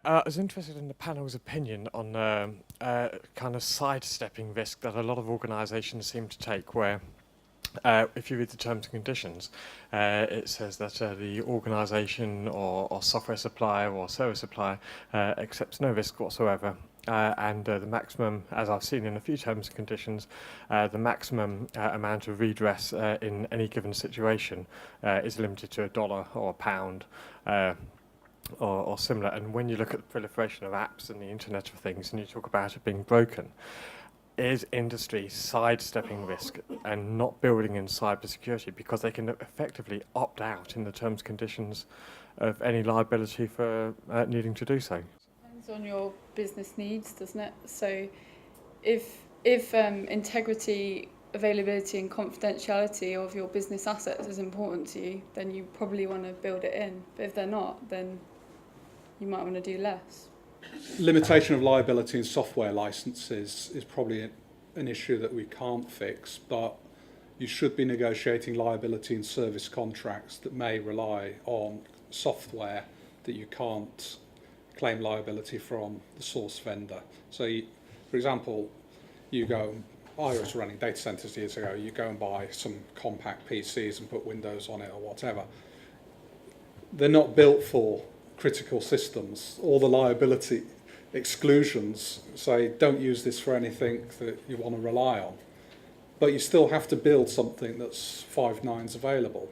I was interested in the panel's opinion on kind of sidestepping risk that a lot of organisations seem to take, where if you read the terms and conditions, it says that the organisation or software supplier or service supplier accepts no risk whatsoever. And the maximum, as I've seen in a few terms and conditions, the maximum amount of redress in any given situation is limited to $1 or a pound. Or similar. And when you look at the proliferation of apps and the Internet of Things, and you talk about it being broken, is industry sidestepping risk and not building in cybersecurity because they can effectively opt out in the terms and conditions of any liability for needing to do so? Depends on your business needs, doesn't it? So if integrity, availability and confidentiality of your business assets is important to you, then you probably want to build it in. But if they're not, then you might want to do less. Limitation of liability in software licenses is probably an issue that we can't fix, but you should be negotiating liability in service contracts that may rely on software that you can't claim liability from the source vendor. So, for example, I was running data centers years ago, you go and buy some compact PCs and put Windows on it or whatever. They're not built for critical systems. All the liability exclusions say don't use this for anything that you want to rely on. But you still have to build something that's 5 nines available.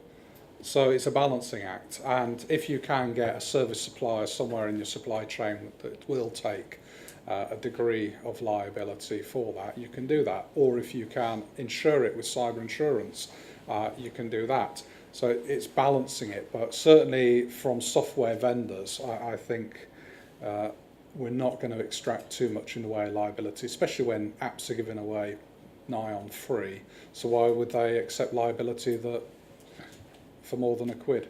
So it's a balancing act. And if you can get a service supplier somewhere in your supply chain that will take a degree of liability for that, you can do that. Or if you can insure it with cyber insurance, you can do that. So it's balancing it, but certainly from software vendors, I think we're not going to extract too much in the way of liability, especially when apps are given away nigh on free. So why would they accept liability for more than £1?